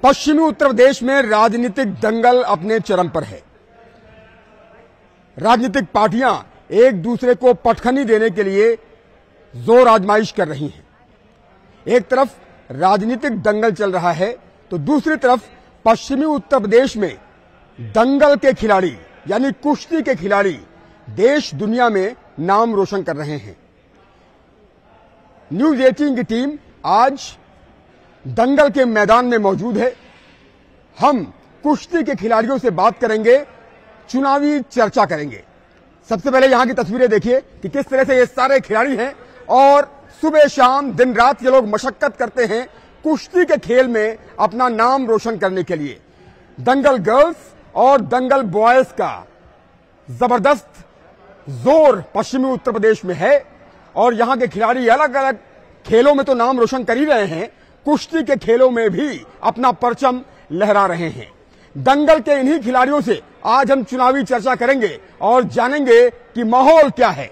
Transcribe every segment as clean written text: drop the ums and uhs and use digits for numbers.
पश्चिमी उत्तर प्रदेश में राजनीतिक दंगल अपने चरम पर है। राजनीतिक पार्टियां एक दूसरे को पटखनी देने के लिए जोर आजमाइश कर रही हैं। एक तरफ राजनीतिक दंगल चल रहा है तो दूसरी तरफ पश्चिमी उत्तर प्रदेश में दंगल के खिलाड़ी यानी कुश्ती के खिलाड़ी देश दुनिया में नाम रोशन कर रहे हैं। न्यूज 18 की टीम आज दंगल के मैदान में मौजूद है। हम कुश्ती के खिलाड़ियों से बात करेंगे, चुनावी चर्चा करेंगे। सबसे पहले यहां की तस्वीरें देखिए कि किस तरह से ये सारे खिलाड़ी हैं और सुबह शाम दिन रात ये लोग मशक्कत करते हैं कुश्ती के खेल में अपना नाम रोशन करने के लिए। दंगल गर्ल्स और दंगल बॉयज का जबरदस्त जोर पश्चिमी उत्तर प्रदेश में है और यहां के खिलाड़ी अलग अलग खेलों में तो नाम रोशन कर ही रहे हैं, कुश्ती के खेलों में भी अपना परचम लहरा रहे हैं। दंगल के इन्हीं खिलाड़ियों से आज हम चुनावी चर्चा करेंगे और जानेंगे कि माहौल क्या है।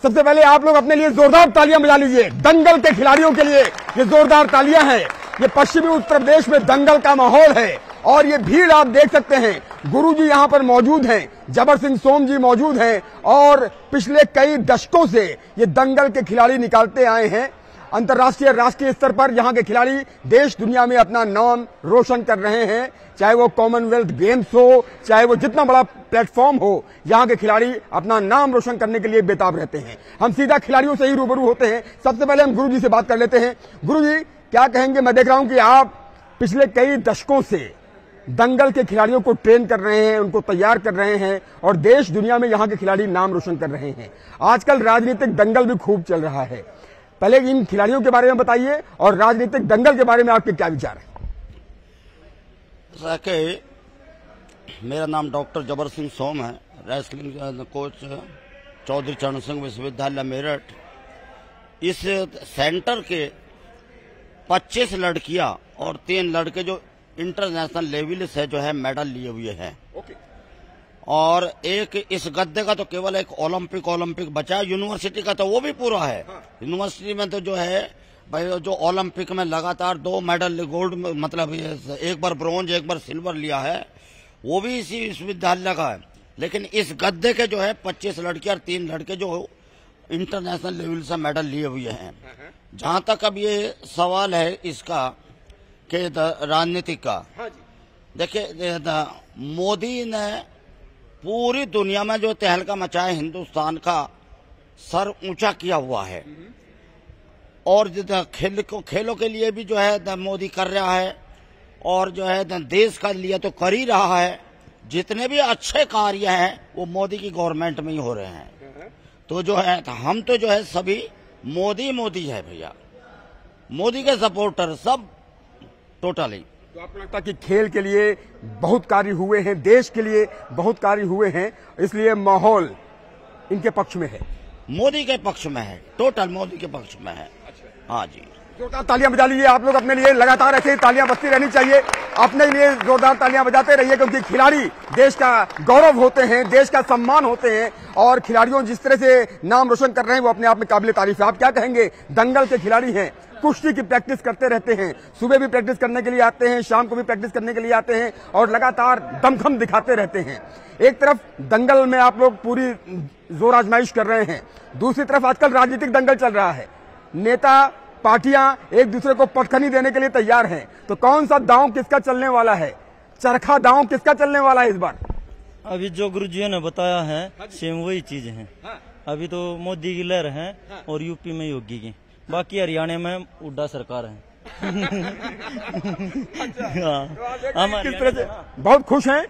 सबसे पहले आप लोग अपने लिए जोरदार तालियां बजा लीजिए। दंगल के खिलाड़ियों के लिए ये जोरदार तालियां हैं। ये पश्चिमी उत्तर प्रदेश में दंगल का माहौल है और ये भीड़ आप देख सकते हैं। गुरुजी यहां पर मौजूद हैं, जबर सिंह सोम जी मौजूद हैं और पिछले कई दशकों से ये दंगल के खिलाड़ी निकालते आए हैं। अंतर्राष्ट्रीय राष्ट्रीय स्तर पर यहां के खिलाड़ी देश दुनिया में अपना नाम रोशन कर रहे हैं। चाहे वो कॉमनवेल्थ गेम्स हो, चाहे वो जितना बड़ा प्लेटफॉर्म हो, यहां के खिलाड़ी अपना नाम रोशन करने के लिए बेताब रहते हैं। हम सीधा खिलाड़ियों से ही रूबरू होते हैं। सबसे पहले हम गुरुजी से बात कर लेते हैं। गुरुजी क्या कहेंगे? मैं देख रहा हूं कि आप पिछले कई दशकों से दंगल के खिलाड़ियों को ट्रेन कर रहे हैं, उनको तैयार कर रहे हैं और देश दुनिया में यहां के खिलाड़ी नाम रोशन कर रहे हैं। आजकल राजनीतिक दंगल भी खूब चल रहा है। पहले इन खिलाड़ियों के बारे में बताइए और राजनीतिक दंगल के बारे में आपके क्या विचार है? मेरा नाम डॉक्टर जबर सिंह सोम है, रेसलिंग कोच चौधरी चरण सिंह विश्वविद्यालय मेरठ। इस सेंटर के 25 लड़कियां और 3 लड़के जो इंटरनेशनल लेवल से जो है मेडल लिए हुए हैं। और एक इस गद्दे का तो केवल एक ओलंपिक बचा है। यूनिवर्सिटी का तो वो भी पूरा है। यूनिवर्सिटी में तो जो है भाई जो ओलंपिक में लगातार 2 मेडल गोल्ड मतलब एक बार ब्रोंज एक बार सिल्वर लिया है, वो भी इसी विश्वविद्यालय का है। लेकिन इस गद्दे के जो है 25 लड़कियां और 3 लड़के जो इंटरनेशनल लेवल से मेडल लिए हुए हैं। जहां तक अब ये सवाल है इसका कि राजनीति का, देखिए मोदी ने पूरी दुनिया में जो तहलका मचाया, हिंदुस्तान का सर ऊंचा किया हुआ है और खेलों के लिए भी जो है मोदी कर रहा है और जो है देश का लिए तो कर ही रहा है। जितने भी अच्छे कार्य हैं वो मोदी की गवर्नमेंट में ही हो रहे हैं। तो जो है हम तो जो है सभी मोदी है भैया, मोदी के सपोर्टर सब टोटली। तो आपको लगता है कि खेल के लिए बहुत कार्य हुए हैं, देश के लिए बहुत कार्य हुए हैं, इसलिए माहौल इनके पक्ष में है, मोदी के पक्ष में है, टोटल मोदी के पक्ष में है। हाँ जी, जोरदार तालियां बजा लीजिए आप लोग अपने लिए। लगातार ऐसे ही तालियां बजती रहनी चाहिए। अपने लिए जोरदार तालियां बजाते रहिए क्योंकि खिलाड़ी देश का गौरव होते हैं, देश का सम्मान होते हैं और खिलाड़ियों जिस तरह से नाम रोशन कर रहे हैं वो अपने आप में काबिल तारीफ है। आप क्या कहेंगे? दंगल के खिलाड़ी हैं, कुश्ती की प्रैक्टिस करते रहते हैं, सुबह भी प्रैक्टिस करने के लिए आते हैं, शाम को भी प्रैक्टिस करने के लिए आते हैं और लगातार दमखम दिखाते रहते हैं। एक तरफ दंगल में आप लोग पूरी जोर आजमाइश कर रहे हैं, दूसरी तरफ आजकल राजनीतिक दंगल चल रहा है। नेता पार्टियां एक दूसरे को पटखनी देने के लिए तैयार हैं। तो कौन सा दांव किसका चलने वाला है? चरखा दांव किसका चलने वाला है इस बार? अभी जो गुरुजी ने बताया है सेम वही चीज है। अभी तो मोदी की लहर है और यूपी में योगी की, बाकी हरियाणा में हुड्डा सरकार है। हम किस तरह से बहुत खुश हैं।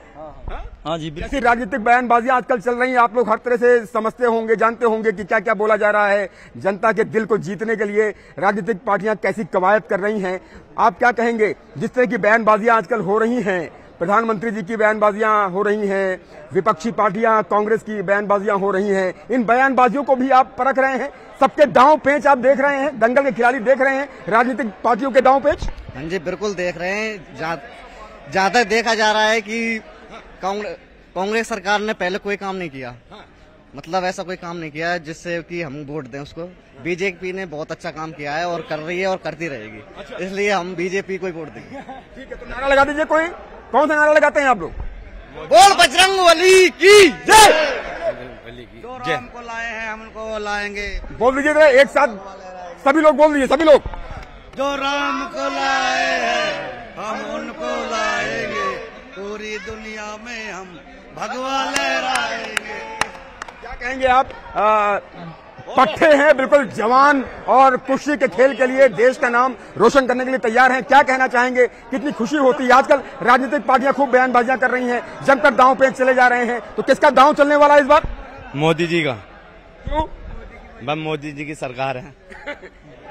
हाँ जी, ऐसी राजनीतिक बयानबाजियां आजकल चल रही हैं, आप लोग हर तरह से समझते होंगे, जानते होंगे कि क्या क्या बोला जा रहा है। जनता के दिल को जीतने के लिए राजनीतिक पार्टियां कैसी कवायद कर रही हैं। आप क्या कहेंगे जिस तरह की बयानबाजियां आजकल हो रही हैं? प्रधानमंत्री जी की बयानबाजियां हो रही हैं, विपक्षी पार्टियां कांग्रेस की बयानबाजियां हो रही हैं, इन बयानबाजियों को भी आप परख रहे हैं? सबके दांव पेच आप देख रहे हैं, दंगल के खिलाड़ी देख रहे हैं राजनीतिक पार्टियों के दांव पेच? हाँ जी, बिल्कुल देख रहे हैं। ज्यादा देखा जा रहा है कि कांग्रेस सरकार ने पहले कोई काम नहीं किया मतलब ऐसा कोई काम नहीं किया है जिससे कि हम वोट दें उसको। बीजेपी ने बहुत अच्छा काम किया है और कर रही है और करती रहेगी, इसलिए हम बीजेपी को ही वोट देंगे। ठीक है, तो नारा लगा दीजिए कोई। कौन सा नारा लगाते हैं आप लोग? बोल बजरंगबली की जय। जो राम को लाए हैं हम उनको लाएंगे। बोल दीजिए जरा एक साथ, सभी लोग बोल दीजिए, सभी लोग। जो राम को लाए हैं हम उनको लाएंगे, पूरी दुनिया में हम भगवा लहराएंगे। क्या कहेंगे आप? पट्टे हैं बिल्कुल जवान और कुश्ती के खेल के लिए देश का नाम रोशन करने के लिए तैयार हैं। क्या कहना चाहेंगे? कितनी खुशी होती है? आजकल राजनीतिक पार्टियां खूब बयानबाजियां कर रही हैं, जमकर दांव पे चले जा रहे हैं, तो किसका दांव चलने वाला है इस बार? मोदी जी का। क्यों? बस मोदी जी की सरकार है।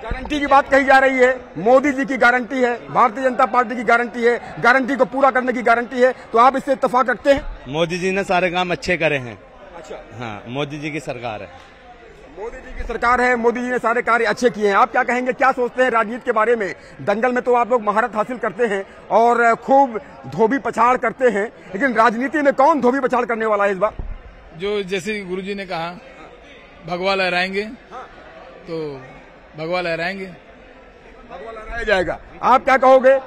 गारंटी की बात कही जा रही है, मोदी जी की गारंटी है, भारतीय जनता पार्टी की गारंटी है, गारंटी को पूरा करने की गारंटी है, तो आप इससे इत्तेफाक रखते हैं? मोदी जी ने सारे काम अच्छे करे हैं। अच्छा, हाँ, मोदी जी की सरकार है। मोदी जी की सरकार है, मोदी जी ने सारे कार्य अच्छे किए हैं। आप क्या कहेंगे, क्या सोचते हैं राजनीति के बारे में? दंगल में तो आप लोग महारत हासिल करते हैं और खूब धोबी पछाड़ करते हैं, लेकिन राजनीति में कौन धोबी पछाड़ करने वाला है इस बार? जो जैसे गुरुजी ने कहा भगवा लहराएंगे, तो भगवा लहराएंगे, भगवा लहराया जाएगा। आप क्या कहोगे,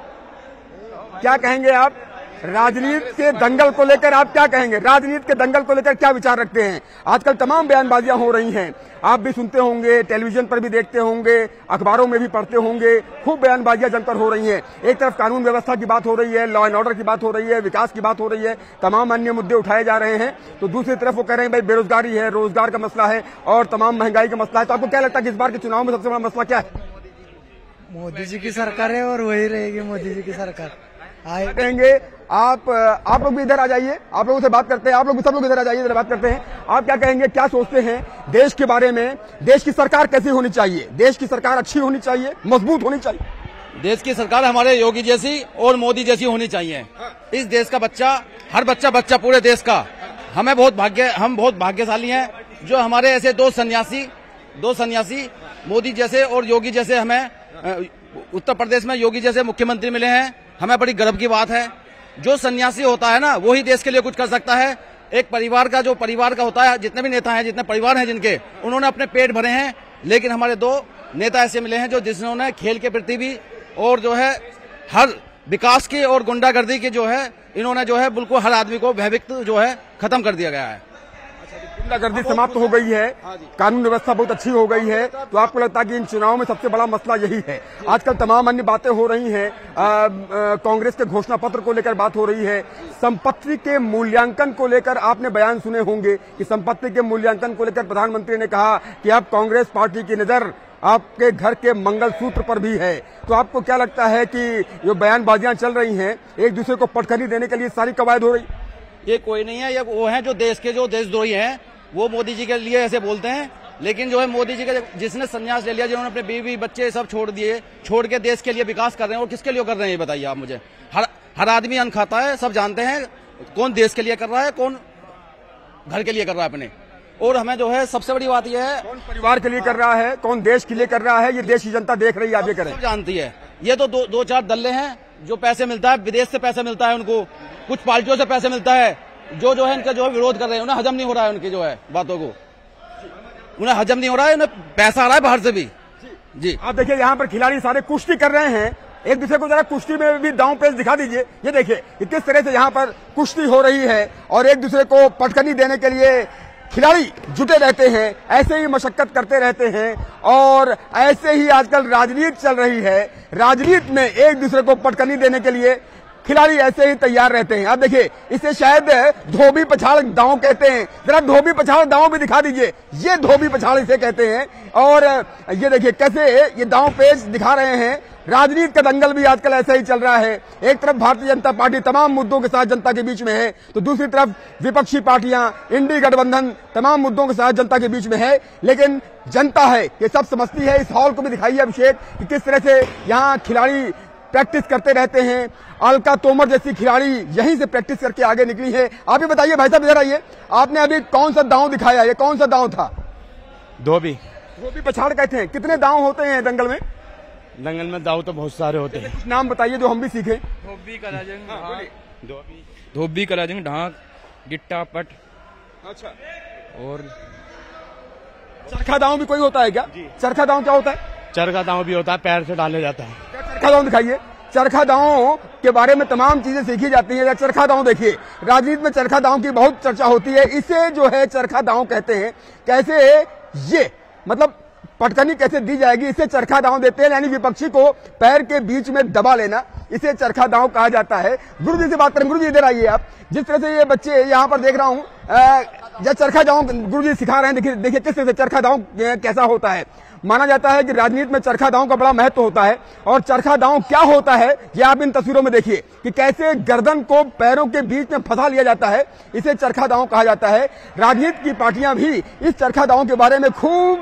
क्या कहेंगे आप? राजनीति के दंगल को लेकर आप क्या कहेंगे? राजनीति के दंगल को लेकर क्या विचार रखते हैं? आजकल तमाम बयानबाजियां हो रही हैं, आप भी सुनते होंगे, टेलीविजन पर भी देखते होंगे, अखबारों में भी पढ़ते होंगे, खूब बयानबाजियां जमकर हो रही हैं। एक तरफ कानून व्यवस्था की बात हो रही है, लॉ एंड ऑर्डर की बात हो रही है, विकास की बात हो रही है, तमाम अन्य मुद्दे उठाए जा रहे हैं, तो दूसरी तरफ वो कह रहे हैं भाई बेरोजगारी है, रोजगार का मसला है और तमाम महंगाई का मसला है। तो आपको क्या लगता है कि इस बार के चुनाव में सबसे बड़ा मसला क्या है? मोदी जी की सरकार है और वही रहेगी मोदी जी की सरकार। क्या कहेंगे आप लोग भी इधर आ जाइए, आप लोगों से बात करते हैं, आप लोग सब लोग इधर आ जाइए, इधर बात करते हैं। आप क्या कहेंगे, क्या सोचते हैं देश के बारे में? देश की सरकार कैसी होनी चाहिए? देश की सरकार अच्छी होनी चाहिए, मजबूत होनी चाहिए? देश की सरकार हमारे योगी जैसी और मोदी जैसी होनी चाहिए। इस देश का बच्चा, हर बच्चा पूरे देश का, हम बहुत भाग्यशाली हैं जो हमारे ऐसे दो सन्यासी मोदी जैसे और योगी जैसे हमें उत्तर प्रदेश में योगी जैसे मुख्यमंत्री मिले हैं। हमें बड़ी गर्व की बात है। जो सन्यासी होता है ना, वही देश के लिए कुछ कर सकता है। एक परिवार का होता है, जितने भी नेता हैं, जितने परिवार हैं जिनके, उन्होंने अपने पेट भरे हैं, लेकिन हमारे दो नेता ऐसे मिले हैं जो जिन्होंने खेल के प्रति भी और जो है हर विकास की और गुंडागर्दी की जो है, इन्होंने जो है बिल्कुल हर आदमी को भयभीत जो है खत्म कर दिया गया है। गुंडागर्दी समाप्त हो गई है, कानून व्यवस्था बहुत अच्छी हो गई है, तो आपको लगता है कि इन चुनावों में सबसे बड़ा मसला यही है? आजकल तमाम अन्य बातें हो रही हैं, कांग्रेस के घोषणा पत्र को लेकर बात हो रही है, संपत्ति के मूल्यांकन को लेकर आपने बयान सुने होंगे कि संपत्ति के मूल्यांकन को लेकर प्रधानमंत्री ने कहा कि अब कांग्रेस पार्टी की नजर आपके घर के मंगलसूत्र पर भी है। तो आपको क्या लगता है कि जो बयानबाजियां चल रही हैं, एक दूसरे को पटखनी देने के लिए सारी कवायद हो रही? ये कोई नहीं है, ये वो हैं जो देशद्रोही हैं, वो मोदी जी के लिए ऐसे बोलते हैं। लेकिन जो है मोदी जी का जिसने संन्यास ले लिया, जिन्होंने अपने बीवी बच्चे सब छोड़ के देश के लिए विकास कर रहे हैं, और किसके लिए कर रहे हैं ये बताइए आप मुझे। हर आदमी अन्न खाता है, सब जानते हैं कौन देश के लिए कर रहा है, कौन घर के लिए कर रहा है अपने। और हमें जो है सबसे बड़ी बात यह है, कौन परिवार के लिए कर रहा है, कौन देश के लिए कर रहा है, ये देश की जनता देख रही है। आप ये करें, सब जानती है। ये तो दो चार दल्ले हैं जो पैसे मिलता है, विदेश से पैसे मिलता है उनको, कुछ पार्टियों से पैसे मिलता है, जो है इनका जो है विरोध कर रहे हैं, उन्हें हजम नहीं हो रहा है उनकी जो है बातों को, उन्हें हजम नहीं हो रहा है, उन्हें पैसा आ रहा है बाहर से भी। जी आप देखिए यहाँ पर खिलाड़ी सारे कुश्ती कर रहे हैं, एक दूसरे को जरा कुश्ती में भी दांव पेच दिखा दीजिए। ये देखिए कि किस तरह से यहाँ पर कुश्ती हो रही है और एक दूसरे को पटखनी देने के लिए खिलाड़ी जुटे रहते हैं, ऐसे ही मशक्कत करते रहते हैं और ऐसे ही आजकल राजनीति चल रही है। राजनीति में एक दूसरे को पटखनी देने के लिए खिलाड़ी ऐसे ही तैयार रहते हैं। आप देखिए, इसे शायद धोबी पछाड़ दांव कहते हैं, जरा धोबी पछाड़ दांव भी दिखा दीजिए। ये धोबी पछाड़ इसे कहते हैं और ये देखिए कैसे ये दांव पेच दिखा रहे हैं। राजनीति का दंगल भी आजकल ऐसा ही चल रहा है। एक तरफ भारतीय जनता पार्टी तमाम मुद्दों के साथ जनता के बीच में है, तो दूसरी तरफ विपक्षी पार्टियां, इंडी गठबंधन तमाम मुद्दों के साथ जनता के बीच में है। लेकिन जनता है ये सब समझती है। इस हॉल को भी दिखाइए अभिषेक कि किस तरह से यहाँ खिलाड़ी प्रैक्टिस करते रहते हैं। अलका तोमर जैसी खिलाड़ी यहीं से प्रैक्टिस करके आगे निकली है। आप ये बताइए भाई साहब, इधर आइए, आपने अभी कौन सा दांव दिखाया? ये कौन सा दांव था? धोबी पछाड़ कहते हैं। कितने दांव होते हैं दंगल में? दंगल में दाव तो बहुत सारे होते हैं। कुछ नाम बताइए जो हम भी सीखें। धोबी, कलाजंग, ढाक, गिट्टा, पट। अच्छा, और चरखा दांव भी कोई होता है क्या? चरखा दांव क्या होता है? चरखा दांव भी होता है, पैर से डाले जाता है। चरखा दांव दिखाइए। चरखा दांव के बारे में तमाम चीजें सीखी जाती हैं। चरखा दांव देखिए, राजनीति में चरखा दांव की बहुत चर्चा होती है। इसे जो है चरखा दांव कहते हैं। कैसे ये मतलब पटकनी कैसे दी जाएगी, इसे चरखा दांव देते हैं। यानी विपक्षी को पैर के बीच में दबा लेना, इसे चरखा दांव कहा जाता है। गुरु जी से बात करें। गुरु जी इधर आइए आप। जिस तरह से ये बच्चे यहाँ पर देख रहा हूँ, जब चरखा दांव गुरु जी सिखा रहे हैं, देखिए देखिए किस तरह से चरखा दांव कैसा होता है। माना जाता है कि राजनीति में चरखा दांव का बड़ा महत्व होता है। और चरखा दांव क्या होता है ये आप इन तस्वीरों में देखिए कि कैसे गर्दन को पैरों के बीच में फंसा लिया जाता है, इसे चरखा दांव कहा जाता है। राजनीति की पार्टियां भी इस चरखा दांव के बारे में खूब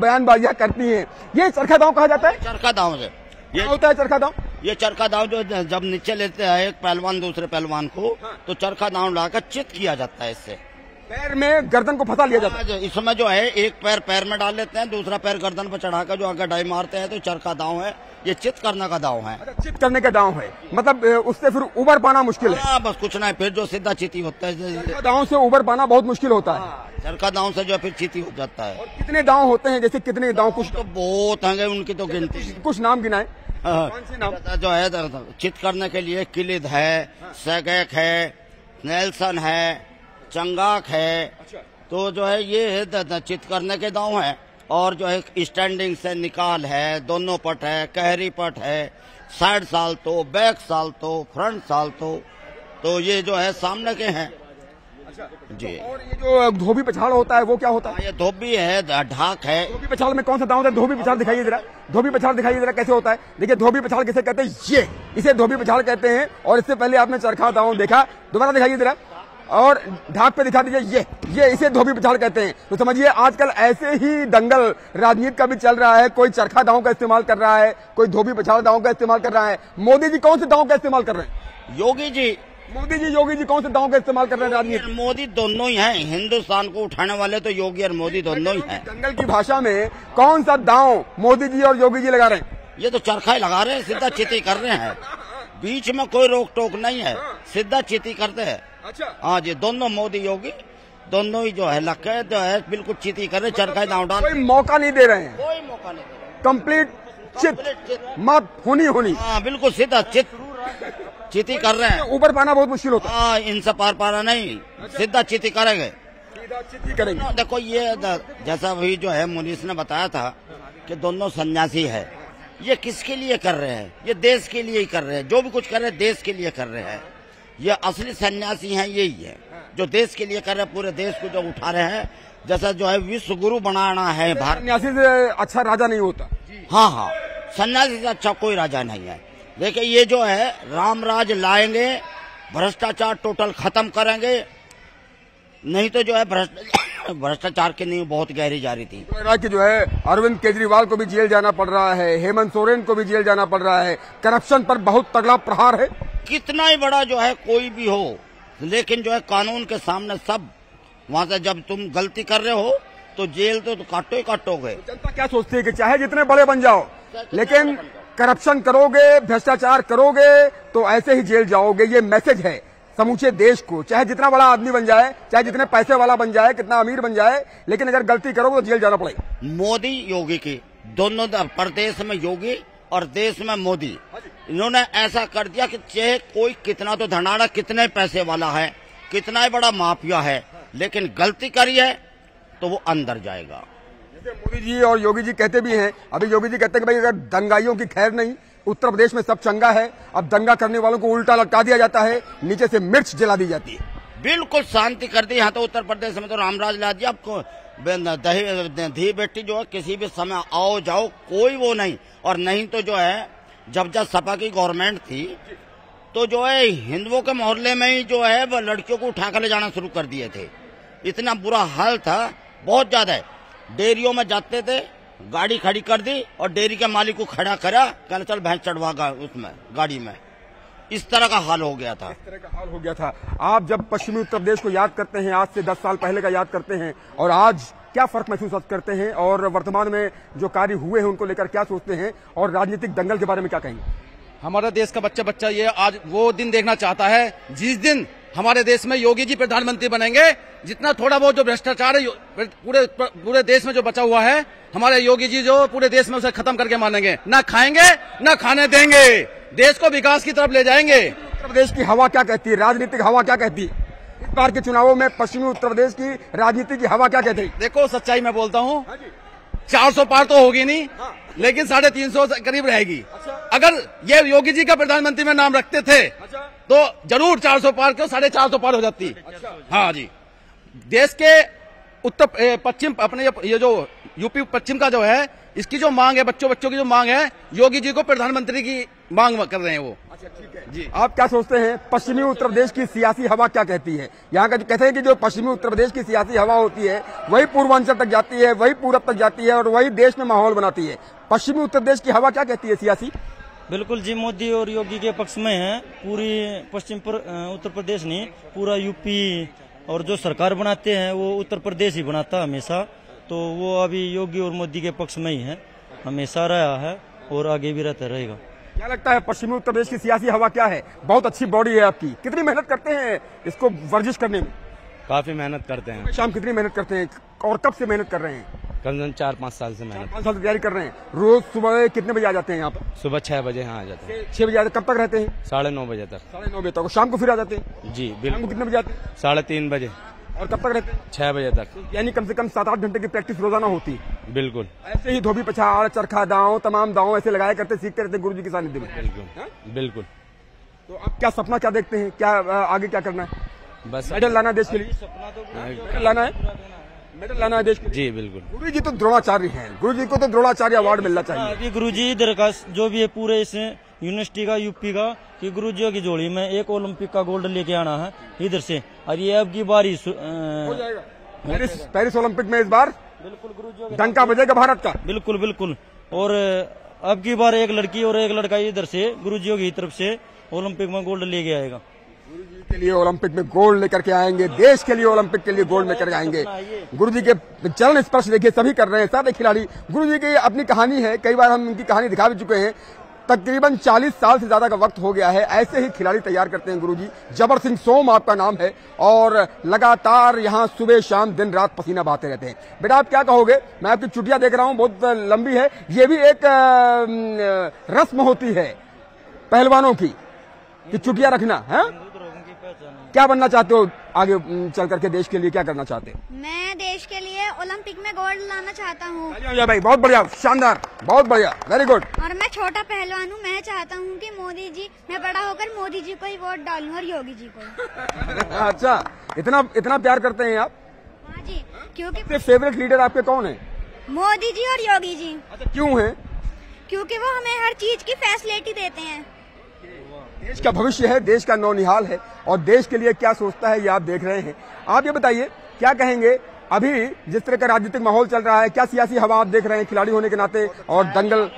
बयानबाजियां करती हैं। ये चरखा दांव कहा जाता है। चरखा दांव से ये होता है चरखा दांव। ये चरखा दांव जो जब नीचे लेते हैं एक पहलवान दूसरे पहलवान को, तो चरखा दांव लाकर चित किया जाता है। इससे पैर में गर्दन को फंसा लिया जाता है। इसमें जो है एक पैर में डाल लेते हैं, दूसरा पैर गर्दन पर चढ़ाकर जो अगर डाई मारते हैं तो चरखा दांव है। ये चित करने का दांव है। चित करने का दांव है, मतलब उससे फिर उबर पाना मुश्किल है। बस कुछ नहीं, फिर जो सीधा चीती होता है। चरखा दांव से उबर पाना बहुत मुश्किल होता है। चरखा दांव से जो फिर चीती हो जाता है। और कितने दांव होते हैं? जैसे कितने दांव? कुछ तो बहुत हैं, उनकी तो गिनती। कुछ नाम गिनाए। कौन से नाम? जो है चित करने के लिए किलिद है, सैगैक है, नेल्सन है, चंगाक है। तो जो है ये चित करने के दांव है। और जो है स्टैंडिंग से निकाल है, दोनों पट है, कहरी पट है, साइड साल्तो, बैक साल्तो, फ्रंट साल्तो। तो ये जो है सामने के हैं जी। और ये जो धोबी पछाड़ होता है वो क्या होता है? ये धोबी है, ढाक है। धोबी पछाड़ में कौन सा दांव होता है? धोबी पछाड़ दिखाइए जरा। धोबी पछाड़ दिखाइए जरा कैसे होता है। देखिए धोबी पछाड़ किसे कहते हैं? ये इसे धोबी पछाड़ कहते हैं। और इससे पहले आपने चरखा दांव देखा, दोबारा दिखाइए जरा। और ढाक पे दिखा दीजिए, ये इसे धोबी पछाड़ कहते हैं। तो समझिए आजकल ऐसे ही दंगल राजनीति का भी चल रहा है। कोई चरखा दांव का इस्तेमाल कर रहा है, कोई धोबी पछाड़ दांव का इस्तेमाल कर रहा है। मोदी जी कौन से दांव का इस्तेमाल कर रहे हैं? योगी जी कौन से दांव का इस्तेमाल कर रहे हैं राजनीति? मोदी दोनों ही हैं। हिंदुस्तान को उठाने वाले तो योगी और मोदी दोनों ही हैं। दंगल की भाषा में कौन सा दांव मोदी जी और योगी जी लगा रहे हैं? ये तो चरखा ही लगा रहे हैं, सीधा चिती कर रहे हैं। बीच में कोई रोक टोक नहीं है, सीधा चिती करते हैं। अच्छा, हाँ जी, दोनों मोदी योगी दोनों ही जो है लगे जो है बिल्कुल चिती कर रहे, चरखा दांव डाल। कोई मौका नहीं दे रहे हैं। कोई मौका नहीं दे रहे। कंप्लीट चित मत होनी। हाँ बिल्कुल सीधा चिती कर रहे हैं। ऊपर पाना बहुत मुश्किल होता है। हाँ, इनसे पार पाना नहीं, सीधा चिती करेंगे। चिती करेंगे। देखो ये जैसा वही जो है मुनीस ने बताया था कि दोनों सन्यासी है। ये किसके लिए कर रहे हैं? ये देश के लिए ही कर रहे हैं। जो भी कुछ कर रहे हैं देश के लिए कर रहे हैं। ये असली सन्यासी हैं, यही है जो देश के लिए कर रहे हैं, पूरे देश को जो उठा रहे हैं। जैसा जो है विश्व गुरु बनाना है भारत। सन्यासी से अच्छा राजा नहीं होता। हाँ, सन्यासी से अच्छा कोई राजा नहीं है। देखिए ये जो है राम राज लाएंगे, भ्रष्टाचार टोटल खत्म करेंगे। नहीं तो जो है भ्रष्टाचार की नींव बहुत गहरी जा रही थी। कि जो है अरविंद केजरीवाल को भी जेल जाना पड़ रहा है, हेमंत सोरेन को भी जेल जाना पड़ रहा है। करप्शन पर बहुत तगड़ा प्रहार है। कितना ही बड़ा जो है कोई भी हो, लेकिन जो है कानून के सामने सब। वहां से जब तुम गलती कर रहे हो तो जेल तो काटो ही काटोगे। जनता क्या सोचती है कि चाहे जितने बड़े बन जाओ, लेकिन करप्शन करोगे, भ्रष्टाचार करोगे तो ऐसे ही जेल जाओगे। ये मैसेज है समूचे देश को। चाहे जितना बड़ा आदमी बन जाए, चाहे जितने पैसे वाला बन जाए, कितना अमीर बन जाए, लेकिन अगर गलती करोगे तो जेल जाना पड़ेगा। मोदी योगी की दोनों प्रदेश में योगी और देश में मोदी, इन्होंने ऐसा कर दिया कि चाहे कोई कितना तो धनाड़ा, कितने पैसे वाला है, कितना ही बड़ा माफिया है, लेकिन गलती करी है तो वो अंदर जाएगा। जैसे मोदी जी और योगी जी कहते भी हैं, अभी योगी जी कहते हैं कि भाई अगर दंगाइयों की खैर नहीं, उत्तर प्रदेश में सब चंगा है। अब दंगा करने वालों को उल्टा लटका दिया जाता है, नीचे से मिर्च जला दी जाती है। बिल्कुल शांति कर दी। यहाँ तो उत्तर प्रदेश में तो रामराज ला दिया। आपको धी बेटी जो है किसी भी समय आओ जाओ, कोई वो नहीं। और नहीं तो जो है जब सपा की गवर्नमेंट थी तो जो है हिंदुओं के मोहल्ले में ही जो है वो लड़कियों को उठा कर ले जाना शुरू कर दिए थे। इतना बुरा हाल था, बहुत ज्यादा। डेयरियों में जाते थे, गाड़ी खड़ी कर दी और डेयरी के मालिक को खड़ा करा, कहना चल भैंस चढ़वा उसमें गाड़ी में। इस तरह का हाल हो गया था। इस तरह का हाल हो गया था। आप जब पश्चिमी उत्तर प्रदेश को याद करते हैं, आज से 10 साल पहले का याद करते हैं, और आज क्या फर्क महसूस करते हैं, और वर्तमान में जो कार्य हुए हैं उनको लेकर क्या सोचते हैं, और राजनीतिक दंगल के बारे में क्या कहेंगे? हमारा देश का बच्चा ये आज वो दिन देखना चाहता है जिस दिन हमारे देश में योगी जी प्रधानमंत्री बनेंगे। जितना थोड़ा बहुत जो भ्रष्टाचार है पूरे देश में जो बचा हुआ है, हमारे योगी जी जो पूरे देश में उसे खत्म करके मानेंगे। ना खाएंगे ना खाने देंगे, देश को विकास की तरफ ले जाएंगे। उत्तर प्रदेश की हवा क्या कहती है, राजनीतिक हवा क्या कहती है? इस बार के चुनावों में पश्चिमी उत्तर प्रदेश की राजनीति की हवा क्या कहती है? देखो सच्चाई में बोलता हूँ, 400 पार तो होगी नहीं, लेकिन 350 करीब रहेगी। अगर ये योगी जी का प्रधानमंत्री में नाम रखते थे तो जरूर 400 पार क्यों 450 पार हो जाती। हाँ जी, देश के उत्तर पश्चिम अपने ये जो यूपी पश्चिम का जो है, इसकी जो मांग है, बच्चों की जो मांग है, योगी जी को प्रधानमंत्री की मांग कर रहे हैं वो। अच्छा ठीक है जी। आप क्या सोचते हैं पश्चिमी उत्तर प्रदेश की सियासी हवा क्या कहती है? यहाँ का कहते हैं कि जो पश्चिमी उत्तर प्रदेश की सियासी हवा होती है वही पूर्वांचल तक जाती है, वही पूरब तक जाती है और वही देश में माहौल बनाती है। पश्चिमी उत्तर प्रदेश की हवा क्या कहती है सियासी? बिल्कुल जी, मोदी और योगी के पक्ष में है। पूरी उत्तर प्रदेश नहीं, पूरा यूपी और जो सरकार बनाते हैं वो उत्तर प्रदेश ही बनाता है हमेशा। तो वो अभी योगी और मोदी के पक्ष में ही है, हमेशा रहा है और आगे भी रहता रहेगा। क्या लगता है पश्चिमी उत्तर प्रदेश की सियासी हवा क्या है? बहुत अच्छी बॉडी है आपकी, कितनी मेहनत करते हैं इसको वर्जिश करने में? काफी मेहनत करते हैं। शाम कितनी मेहनत करते हैं और कब से मेहनत कर रहे हैं? करीबन 4-5 साल से मेहनत। 5 साल से तैयारी कर रहे हैं। रोज सुबह कितने बजे आ जाते हैं यहाँ पर? सुबह 6 बजे यहाँ आ जाते हैं। 6 बजे आते, कब तक रहते हैं? 9:30 बजे तक। 9:30 बजे तक। शाम को फिर आ जाते हैं? जी शाम को बिल्कुल। कितने बजे आते हैं? 3:30 बजे। और कब तक रहते हैं? 6 बजे तक। यानी कम से कम 7-8 घंटे की प्रैक्टिस रोजाना होती है। बिल्कुल ऐसे ही धोबी पछाड़, चरखा दांव, तमाम दांव ऐसे लगाया करते, सीखते रहते गुरु जी के सानिध्य में। बिल्कुल बिल्कुल। तो अब क्या सपना क्या देखते हैं, क्या आगे क्या करना है? बस मेडल लाना है देश के लिए? मेडल लाना है, मेडल लाना है देश के लिए। जी बिल्कुल। गुरु जी तो द्रोणाचार्य हैं, गुरु जी को तो द्रोणाचार्य अवार्ड मिलना चाहिए। अभी गुरु जी इधर का जो भी है पूरे इस यूनिवर्सिटी का, यूपी का, कि गुरु जी की जोड़ी में एक ओलंपिक का गोल्ड लेके आना है इधर से। और ये अब की बारी हो जाएगा पेरिस ओलंपिक में इस बार बिल्कुल गुरु जी डंका बजेगा भारत का। बिल्कुल बिल्कुल। और अब की बार एक लड़की और एक लड़का इधर से गुरु जी की तरफ से ओलंपिक में गोल्ड लेके आएगा। गुरु जी के लिए ओलंपिक में गोल्ड लेकर के आएंगे, देश के लिए ओलंपिक के लिए गोल्ड लेकर आएंगे। गुरु जी के चरण स्पर्श देखिए सभी कर रहे हैं, सारे खिलाड़ी। गुरु जी की अपनी कहानी है, कई बार हम उनकी कहानी दिखा भी चुके हैं। तकरीबन 40 साल से ज्यादा का वक्त हो गया है, ऐसे ही खिलाड़ी तैयार करते हैं गुरु जी। जबर सिंह सोम आपका नाम है और लगातार यहाँ सुबह शाम दिन रात पसीना बहाते रहते हैं। बेटा आप क्या कहोगे? मैं आपकी चुटिया देख रहा हूँ, बहुत लंबी है। ये भी एक रस्म होती है पहलवानों की कि चुटिया रखना है। क्या बनना चाहते हो आगे चल करके, देश के लिए क्या करना चाहते हो? मैं देश के लिए ओलंपिक में गोल्ड लाना चाहता हूँ। भाई बहुत बढ़िया, शानदार, बहुत बढ़िया, वेरी गुड। और मैं छोटा पहलवान हूँ, मैं चाहता हूँ कि मोदी जी, मैं बड़ा होकर मोदी जी को ही वोट डालूं और योगी जी को। अच्छा, इतना प्यार करते हैं आप? हाँ जी, क्योंकि फेवरेट लीडर आपके कौन है? मोदी जी और योगी जी। अच्छा, क्यों है? क्योंकि वो हमें हर चीज की फैसिलिटी देते हैं। देश का भविष्य है, देश का नौनिहाल है और देश के लिए क्या सोचता है ये आप देख रहे हैं। आप ये बताइए क्या कहेंगे, अभी जिस तरह का राजनीतिक माहौल चल रहा है, क्या सियासी हवा आप देख रहे हैं खिलाड़ी होने के नाते? और दंगल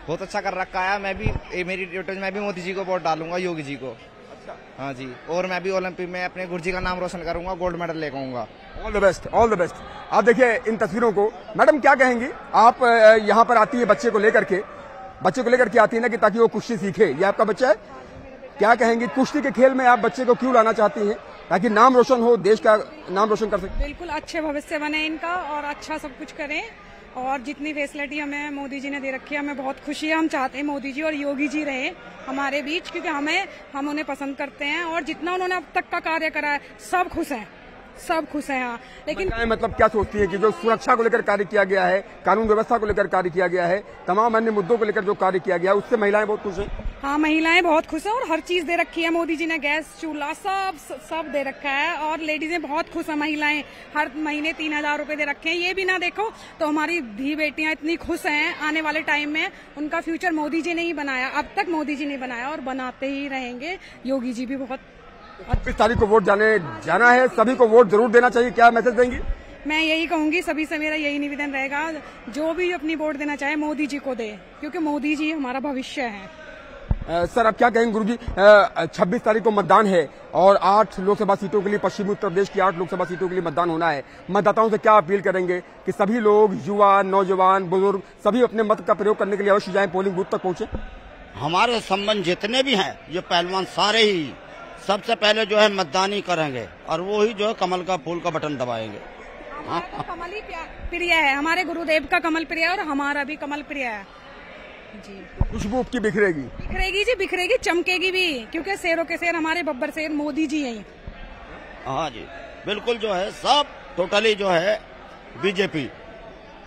बहुत अच्छा कर रखा है। मैं भी मेरी ड्यूटी, मैं भी मोदी जी को वोट डालूंगा, योगी जी को। हाँ जी, और मैं भी ओलंपिक में अपने गुरु जी का नाम रोशन करूंगा, गोल्ड मेडल लेकर आऊंगा। All the best, all the best. आप देखिए इन तस्वीरों को। मैडम क्या कहेंगी, आप यहाँ पर आती है बच्चे को लेकर के आती है ना, कि ताकि वो कुश्ती सीखे। ये आपका बच्चा है, क्या कहेंगी कुश्ती के खेल में आप बच्चे को क्यों लाना चाहती हैं? ताकि नाम रोशन हो, देश का नाम रोशन कर सके। बिल्कुल, अच्छे भविष्य बने इनका और अच्छा सब कुछ करें। और जितनी फैसिलिटी हमें मोदी जी ने दे रखी है, हमें बहुत खुशी है। हम चाहते हैं मोदी जी और योगी जी रहे हमारे बीच, क्योंकि हम उन्हें पसंद करते हैं और जितना उन्होंने अब तक का कार्य करा है सब खुश हैं, सब खुश हैं। हाँ, लेकिन मतलब क्या सोचती है कि जो सुरक्षा को लेकर कार्य किया गया है, कानून व्यवस्था को लेकर कार्य किया गया है, तमाम अन्य मुद्दों को लेकर जो कार्य किया गया है, उससे महिलाएं बहुत खुश हैं? हाँ, महिलाएं बहुत खुश हैं और हर चीज दे रखी है मोदी जी ने, गैस चूल्हा सब दे रखा है। और लेडीजें बहुत खुश हैं, महिलाएं हर महीने 3000 रुपए दे रखे हैं। ये भी ना देखो तो हमारी धी बेटियां इतनी खुश हैं। आने वाले टाइम में उनका फ्यूचर मोदी जी ने ही बनाया, अब तक मोदी जी ने बनाया और बनाते ही रहेंगे। योगी जी भी बहुत 26 तारीख को वोट जाना है, सभी को वोट जरूर देना चाहिए। क्या मैसेज देंगी? मैं यही कहूंगी, सभी से मेरा यही निवेदन रहेगा, जो भी अपनी वोट देना चाहे मोदी जी को दे, क्योंकि मोदी जी हमारा भविष्य है। सर आप क्या कहेंगे गुरुजी, 26 तारीख को मतदान है और 8 लोकसभा सीटों के लिए, पश्चिमी उत्तर प्रदेश की 8 लोकसभा सीटों के लिए मतदान होना है। मतदाताओं से क्या अपील करेंगे कि सभी लोग, युवा, नौजवान, बुजुर्ग, सभी अपने मत का प्रयोग करने के लिए अवश्य जाएं, पोलिंग बूथ तक पहुंचे? हमारे संबंध जितने भी हैं, ये पहलवान सबसे पहले जो है मतदान ही करेंगे और वो ही जो है कमल का फूल का बटन दबाएंगे। तो कमल ही प्रिय है, हमारे गुरुदेव का कमल प्रिय है और हमारा भी कमल प्रिय है जी। खुशबू की बिखरेगी, बिखरेगी जी, बिखरेगी, चमकेगी भी, क्योंकि शेरों के शेर हमारे बब्बर शेर मोदी जी हैं। हाँ जी, बिल्कुल जो है सब टोटली जो है बीजेपी,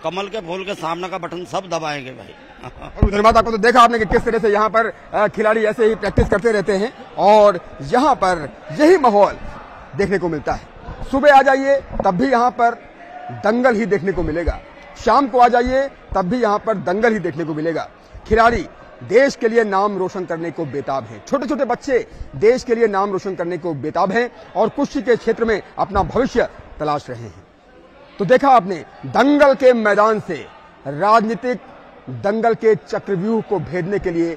कमल के फूल के सामने का बटन सब दबाएंगे भाई। और धन्यवाद। आपको तो देखा आपने कि किस तरह से यहाँ पर खिलाड़ी ऐसे ही प्रैक्टिस करते रहते हैं और यहाँ पर यही माहौल देखने को मिलता है। सुबह आ जाइए तब भी यहाँ पर दंगल ही देखने को मिलेगा, शाम को आ जाइए तब भी यहाँ पर दंगल ही देखने को मिलेगा। खिलाड़ी देश के लिए नाम रोशन करने को बेताब हैं, छोटे छोटे बच्चे देश के लिए नाम रोशन करने को बेताब हैं और कुश्ती के क्षेत्र में अपना भविष्य तलाश रहे हैं। तो देखा आपने दंगल के मैदान से राजनीतिक दंगल के चक्रव्यूह को भेदने के लिए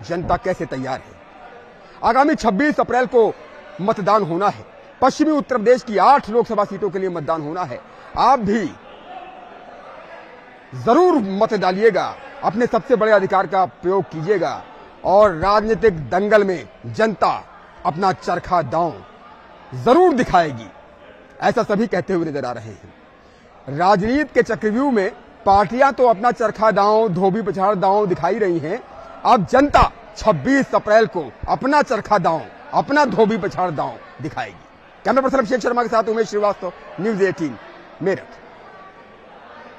जनता कैसे तैयार है। आगामी 26 अप्रैल को मतदान होना है, पश्चिमी उत्तर प्रदेश की 8 लोकसभा सीटों के लिए मतदान होना है। आप भी जरूर मत डालिएगा, अपने सबसे बड़े अधिकार का प्रयोग कीजिएगा और राजनीतिक दंगल में जनता अपना चरखा दांव जरूर दिखाएगी, ऐसा सभी कहते हुए नजर आ रहे हैं। राजनीति के चक्रव्यूह में पार्टियां तो अपना चरखा दांव, धोबी पछाड़ दांव दिखाई रही हैं, अब जनता 26 अप्रैल को अपना चरखा दांव, अपना धोबी पछाड़ दांव दिखाएगी। कैमरा पर्सन अभिषेक शर्मा के साथ उमेश श्रीवास्तव, न्यूज़ 18 मेरठ।